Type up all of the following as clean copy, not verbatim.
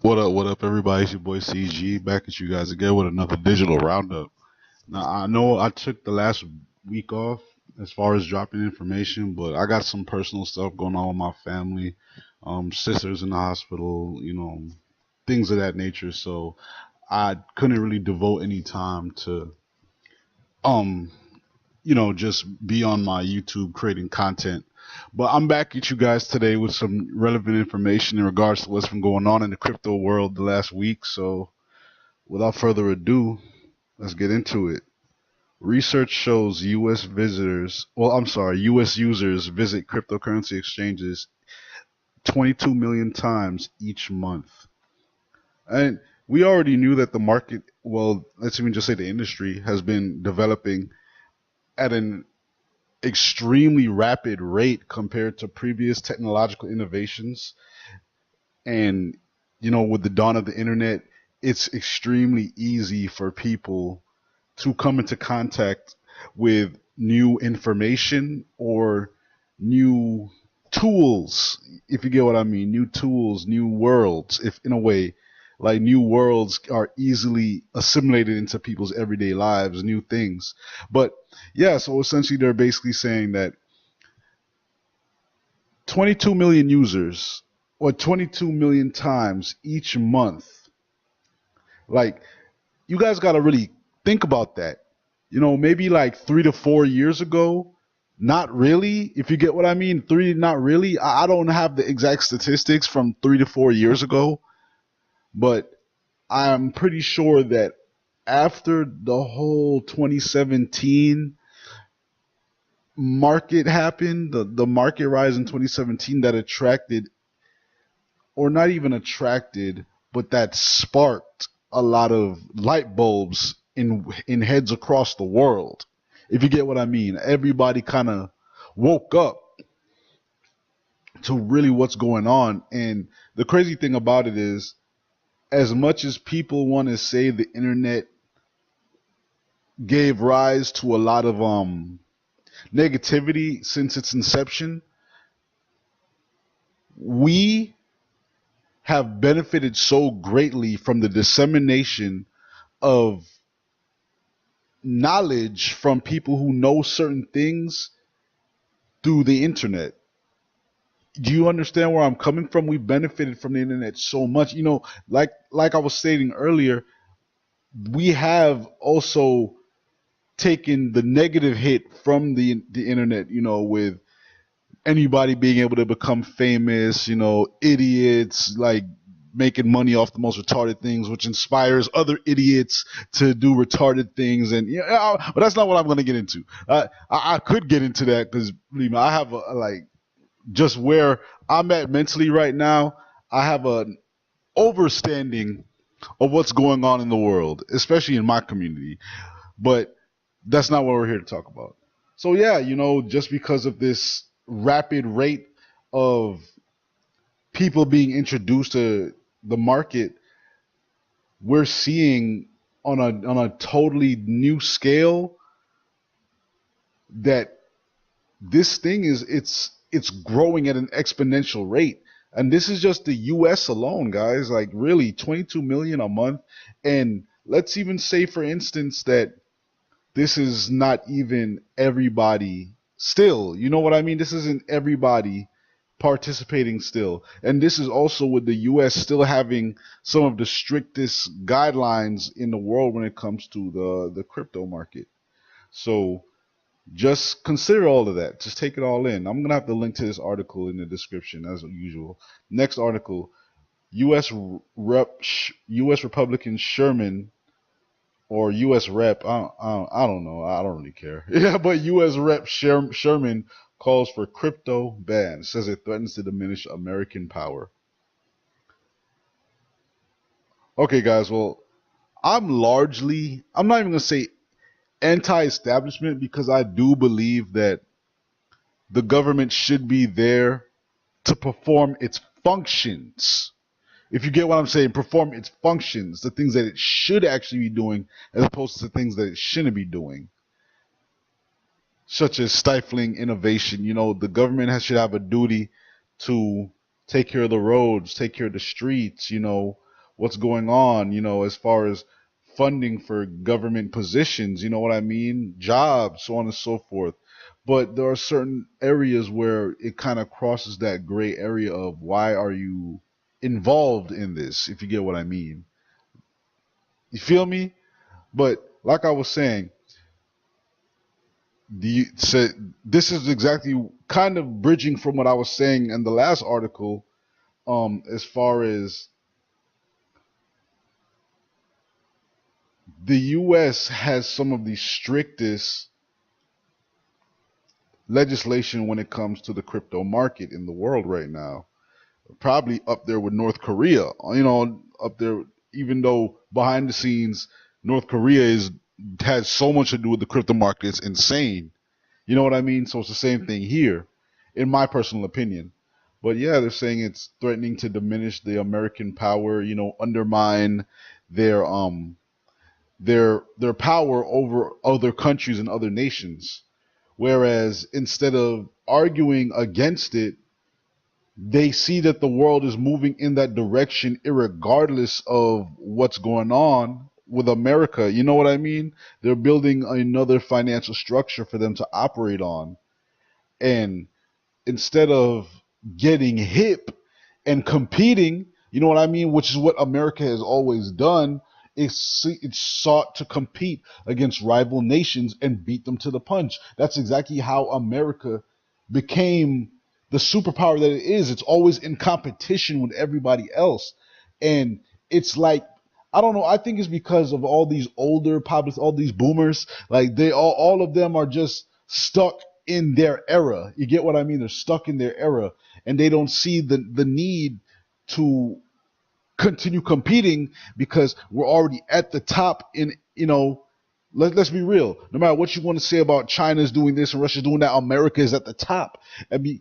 What up, everybody? It's your boy CG back at you guys again with another digital roundup. Now, I know I took the last week off as far as dropping information, but I got some personal stuff going on with my family, sisters in the hospital, things of that nature. So I couldn't really devote any time to, um, just be on my YouTube creating content. But I'm back at you guys today with some relevant information in regards to what's been going on in the crypto world the last week. So without further ado, let's get into it. Research shows US users visit cryptocurrency exchanges 22 million times each month. And we already knew that the market, well, let's even just say the industry has been developing at an extremely rapid rate compared to previous technological innovations. And, with the dawn of the internet, it's extremely easy for people to come into contact with new information or new tools, if you get what I mean. New tools, new worlds, if in a way, like new worlds are easily assimilated into people's everyday lives, new things. But yeah, so essentially they're basically saying that 22 million users or 22 million times each month, like, you guys got to really think about that. Maybe like 3 to 4 years ago, not really. If you get what I mean, not really. I don't have the exact statistics from 3 to 4 years ago, but I'm pretty sure that after the whole 2017 market happened, the market rise in 2017 that attracted, or not even attracted, but that sparked a lot of light bulbs in heads across the world. If you get what I mean, everybody kind of woke up to really what's going on. And the crazy thing about it is, as much as people want to say the internet gave rise to a lot of negativity since its inception, we have benefited so greatly from the dissemination of knowledge from people who know certain things through the internet. Do you understand where I'm coming from? We benefited from the internet so much. Like I was stating earlier, we have also taken the negative hit from the internet, with anybody being able to become famous, idiots like making money off the most retarded things, which inspires other idiots to do retarded things. And but that's not what I'm going to get into. I could get into that because, believe me, I have like, just where I'm at mentally right now, I have an overstanding of what's going on in the world, especially in my community. But that's not what we're here to talk about. So yeah, just because of this rapid rate of people being introduced to the market, we're seeing on a totally new scale that this thing it's growing at an exponential rate. And this is just the US alone, guys. Like, really, 22 million a month. And let's even say, for instance, that this is not even everybody still. You know what I mean? This isn't everybody participating still. And this is also with the US still having some of the strictest guidelines in the world when it comes to the crypto market. So just consider all of that. Just take it all in. I'm going to have to link to this article in the description as usual. Next article, US US Republican Sherman, or U.S. Rep. I don't know. I don't really care. Yeah, but U.S. Rep. Sherman calls for crypto ban. Says it threatens to diminish American power. Okay, guys. Well, I'm not even going to say anti-establishment, because I do believe that the government should be there to perform its functions. If you get what I'm saying, perform its functions, the things that it should actually be doing, as opposed to the things that it shouldn't be doing, such as stifling innovation. The government should have a duty to take care of the roads, take care of the streets, what's going on, as far as funding for government positions, you know what I mean? Jobs, so on and so forth. But there are certain areas where it kind of crosses that gray area of why are you involved in this, if you get what I mean. You feel me? But like I was saying, so this is exactly kind of bridging from what I was saying in the last article, as far as the US has some of the strictest legislation when it comes to the crypto market in the world right now. Probably up there with North Korea, up there, even though behind the scenes, North Korea has so much to do with the crypto market. It's insane. You know what I mean? So it's the same thing here, in my personal opinion. But yeah, they're saying it's threatening to diminish the American power, undermine their their power over other countries and other nations. Whereas instead of arguing against it, they see that the world is moving in that direction, irregardless of what's going on with America. You know what I mean? They're building another financial structure for them to operate on. And instead of getting hip and competing, you know what I mean, which is what America has always done, it's sought to compete against rival nations and beat them to the punch. That's exactly how America became the superpower that it is. It's always in competition with everybody else. And it's like, I don't know, I think it's because of all these older publics, all these boomers, like all of them are just stuck in their era. You get what I mean? They're stuck in their era and they don't see the need to continue competing because we're already at the top in, let's be real. No matter what you want to say about China's doing this and Russia's doing that, America is at the top. I mean,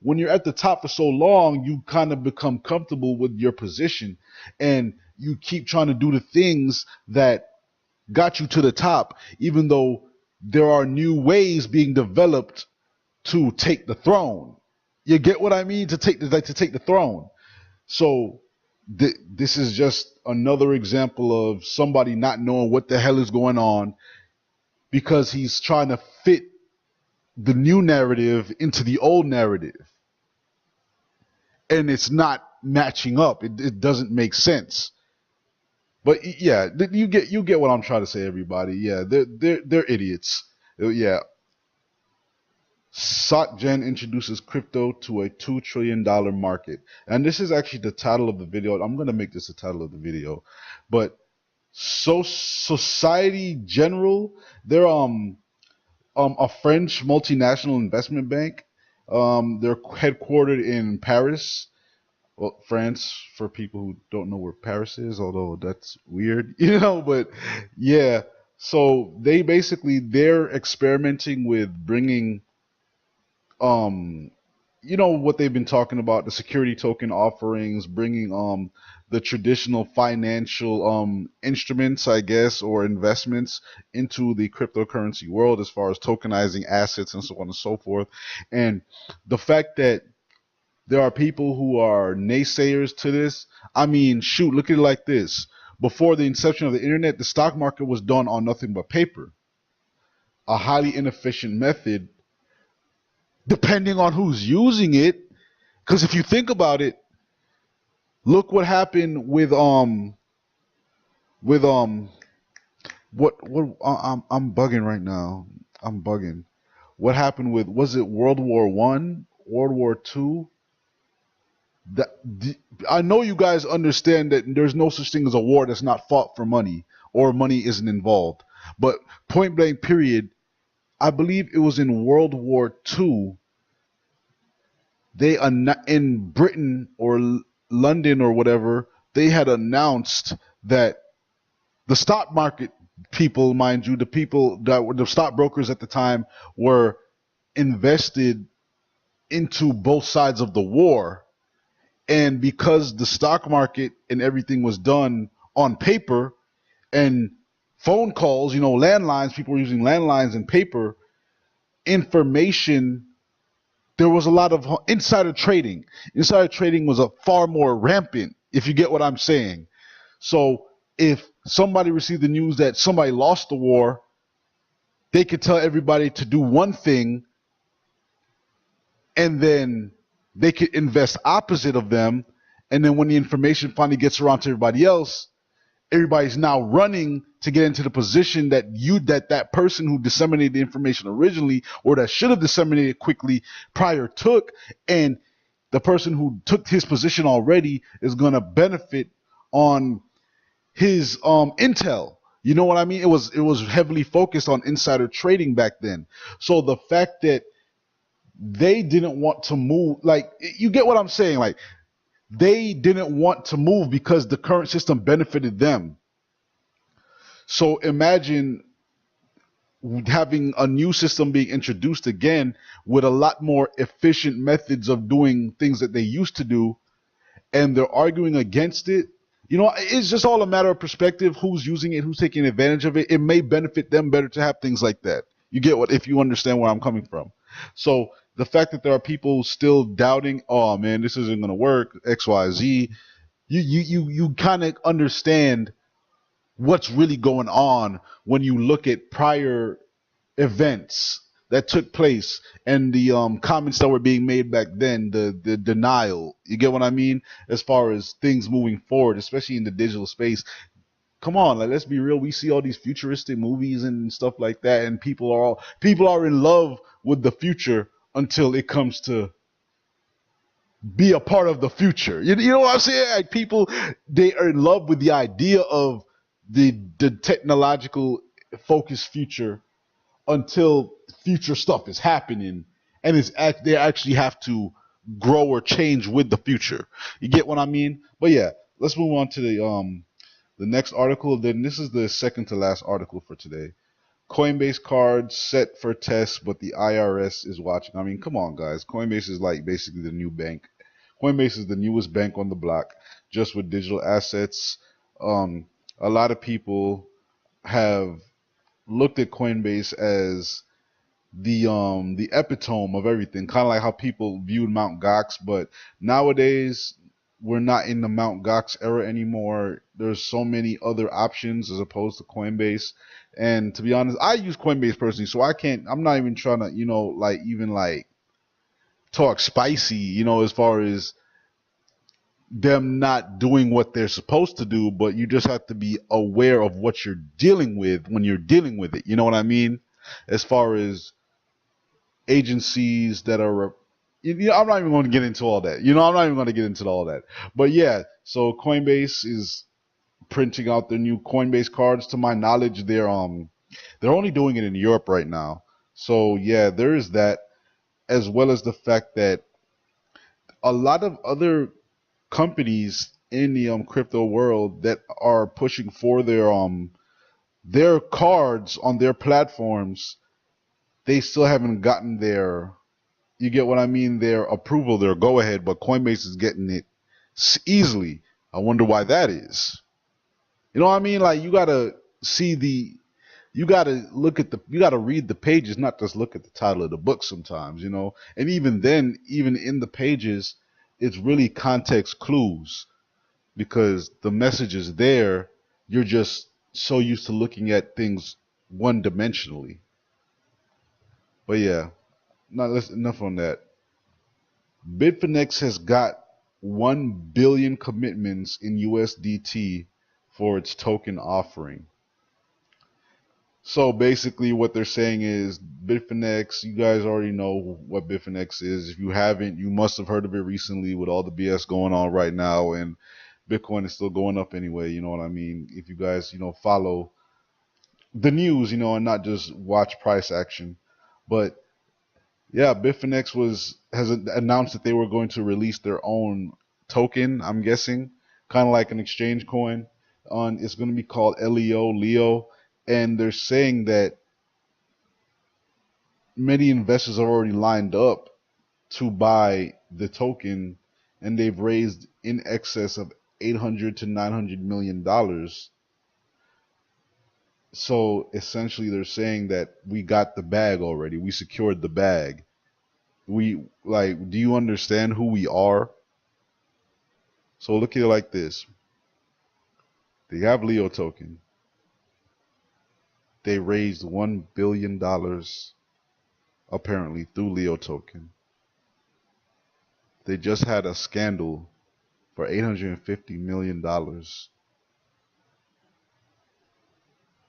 when you're at the top for so long, you kind of become comfortable with your position and you keep trying to do the things that got you to the top, even though there are new ways being developed to take the throne. You get what I mean? To take the throne. So this is just another example of somebody not knowing what the hell is going on because he's trying to fit the new narrative into the old narrative, and it's not matching up. It doesn't make sense. But yeah, you get what I'm trying to say, everybody. Yeah, they're idiots. Yeah. SocGen introduces crypto to a $2 trillion market. And this is actually the title of the video. I'm going to make this the title of the video. But Society General, they're a French multinational investment bank. They're headquartered in Paris. Well, France, for people who don't know where Paris is, although that's weird, but yeah. So they're experimenting with bringing what they've been talking about, the security token offerings, bringing the traditional financial instruments, I guess, or investments into the cryptocurrency world as far as tokenizing assets and so on and so forth. And the fact that there are people who are naysayers to this, I mean, shoot, look at it like this. Before the inception of the internet, the stock market was done on nothing but paper, a highly inefficient method depending on who's using it. Because if you think about it, look what happened with I'm bugging right now. I'm bugging. What happened with, was it World War I, World War II? I know you guys understand that there's no such thing as a war that's not fought for money or money isn't involved. But point blank period, I believe it was in World War II. They in Britain or London or whatever, they had announced that the stock market people, mind you, the people that were the stockbrokers at the time, were invested into both sides of the war. And because the stock market and everything was done on paper and phone calls, landlines, people were using landlines and paper, information, there was a lot of insider trading. Insider trading was a far more rampant, if you get what I'm saying. So if somebody received the news that somebody lost the war, they could tell everybody to do one thing, and then they could invest opposite of them. And then when the information finally gets around to everybody else, everybody's now running to get into the position that person who disseminated the information originally, or that should have disseminated quickly prior, took. And the person who took his position already is going to benefit on his intel. You know what I mean? It was heavily focused on insider trading back then. So the fact that they didn't want to move, like, you get what I'm saying? Like, they didn't want to move because the current system benefited them. So imagine having a new system being introduced again with a lot more efficient methods of doing things that they used to do, and they're arguing against it. It's just all a matter of perspective, who's using it, who's taking advantage of it. It may benefit them better to have things like that. You get what, if you understand where I'm coming from. So the fact that there are people still doubting, oh man, this isn't going to work, XYZ, you kind of understand what's really going on when you look at prior events that took place, and the comments that were being made back then, the denial. You get what I mean? As far as things moving forward, especially in the digital space. Come on, like, let's be real. We see all these futuristic movies and stuff like that, and people are in love with the future until it comes to be a part of the future. You know what I'm saying? Like, people, they are in love with the idea of the technological focused future until future stuff is happening, and they actually have to grow or change with the future. You get what I mean? But yeah, let's move on to the next article. Then this is the second to last article for today. Coinbase cards set for test, but the IRS is watching. I mean, come on, guys. Coinbase is like basically the new bank. Coinbase is the newest bank on the block, just with digital assets. A lot of people have looked at Coinbase as the epitome of everything, kind of like how people viewed Mount Gox. But nowadays, we're not in the Mount Gox era anymore. There's so many other options as opposed to Coinbase. And to be honest, I use Coinbase personally, so I'm not even trying to, like, even like talk spicy, as far as them not doing what they're supposed to do, but you just have to be aware of what you're dealing with when you're dealing with it. You know what I mean? As far as agencies that are, I'm not even going to get into all that. I'm not even going to get into all that. But yeah, so Coinbase is printing out their new Coinbase cards. To my knowledge, they're only doing it in Europe right now. So yeah, there is that, as well as the fact that a lot of other companies in the crypto world that are pushing for their cards on their platforms, they still haven't gotten their, you get what I mean, their approval, their go ahead, but Coinbase is getting it easily. I wonder why that is. You know what I mean? Like, you gotta you gotta read the pages, not just look at the title of the book sometimes, And even then, even in the pages, it's really context clues, because the message is there. You're just so used to looking at things one dimensionally. But yeah, enough on that. Bitfinex has got 1 billion commitments in USDT for its token offering. So basically what they're saying is Bitfinex, you guys already know what Bitfinex is. If you haven't, you must have heard of it recently with all the BS going on right now, and Bitcoin is still going up anyway, you know what I mean? If you guys, follow the news, and not just watch price action. But yeah, Bitfinex has announced that they were going to release their own token, I'm guessing, kind of like an exchange coin. It's going to be called Leo, and they're saying that many investors are already lined up to buy the token, and they've raised in excess of 800 to 900 million dollars. So essentially, they're saying that we got the bag already. We secured the bag. Do you understand who we are? So look at it like this. They have Leo token. They raised $1 billion apparently through Leo token. They just had a scandal for $850 million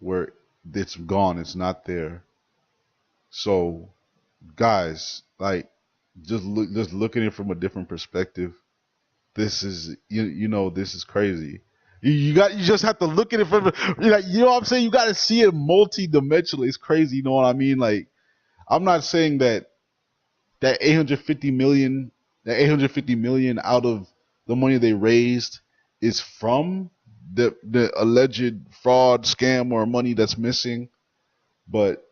where it's gone, it's not there. So, guys, like, just look at it from a different perspective. This is this is crazy. You just have to look at it from you know what I'm saying. You got to see it multi-dimensionally. It's crazy. You know what I mean? Like, I'm not saying that 850 million, that 850 million out of the money they raised is from the alleged fraud, scam, or money that's missing. But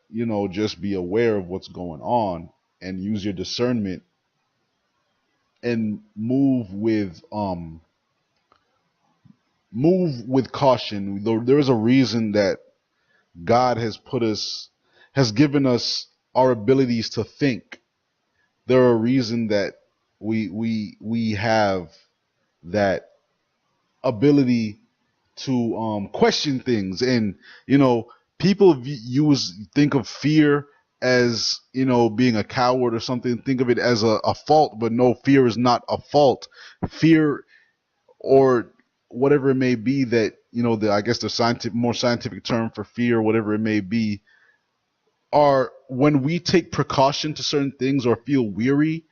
just be aware of what's going on and use your discernment and move with caution. There is a reason that God has given us our abilities to think. There are a reason that we have that ability to question things. And people think of fear as being a coward or something. Think of it as a fault, but no, fear is not a fault. Fear, or whatever it may be, that I guess the more scientific term for fear, whatever it may be, are when we take precaution to certain things or feel weary.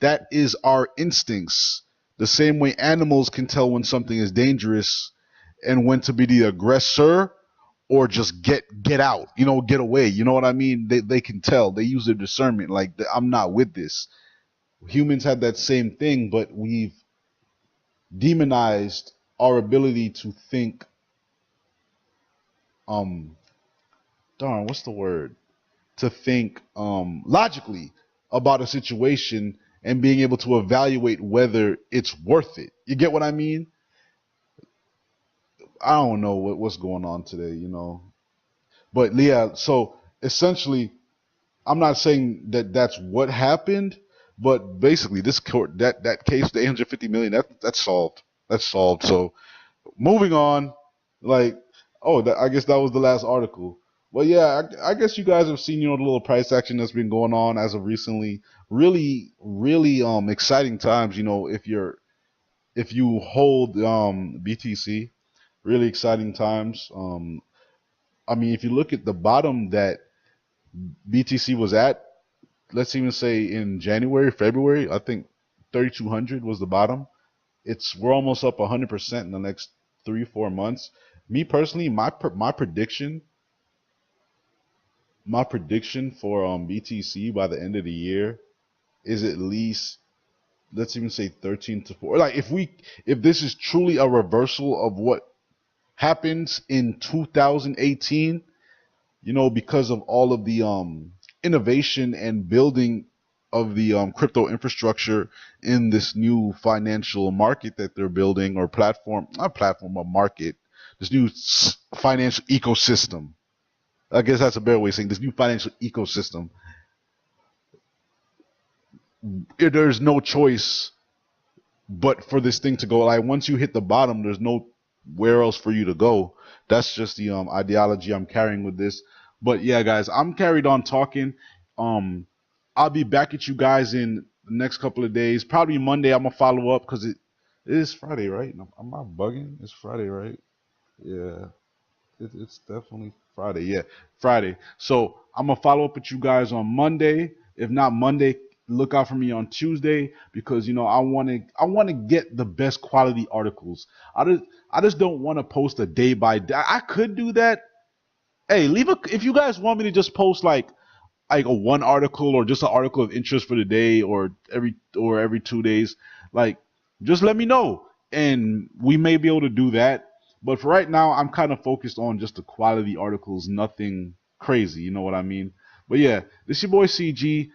That is our instincts. The same way animals can tell when something is dangerous and when to be the aggressor or just get out, get away. You know what I mean? They can tell. They use their discernment. Like, I'm not with this. Humans have that same thing, but we've demonized our ability to think. Darn, what's the word? To think logically about a situation and being able to evaluate whether it's worth it. You get what I mean? I don't know what's going on today, but yeah. So essentially, I'm not saying that that's what happened, but basically, this court, that case, the 850 million, that's solved. That's solved. So moving on, like, I guess that was the last article. Well, yeah, I guess you guys have seen, the little price action that's been going on as of recently. Really, really exciting times. If you hold BTC, really exciting times. I mean, if you look at the bottom that BTC was at, let's even say in January, February, I think 3,200 was the bottom. We're almost up 100% in the next 3-4 months. Me personally, my prediction for BTC by the end of the year is at least, let's even say 13 to 4. Like, if this is truly a reversal of what happens in 2018, because of all of the innovation and building of the crypto infrastructure in this new financial market that they're building, or not platform, but market, this new financial ecosystem. I guess that's a better way of saying this new financial ecosystem. There's no choice but for this thing to go. Like, once you hit the bottom, there's nowhere else for you to go. That's just the ideology I'm carrying with this. But yeah, guys, I'm carried on talking. I'll be back at you guys in the next couple of days. Probably Monday. I'm gonna follow up because it is Friday, right? Am I bugging? It's Friday, right? Yeah. It's definitely Friday. Yeah, Friday. So I'm gonna follow up with you guys on Monday. If not Monday, look out for me on Tuesday, because I want to get the best quality articles. I just don't want to post a day by day. I could do that. Hey, if you guys want me to just post like a one article, or just an article of interest for the day, or every 2 days, like, just let me know and we may be able to do that. But for right now, I'm kind of focused on just the quality articles, nothing crazy, you know what I mean? But yeah, this is your boy CG.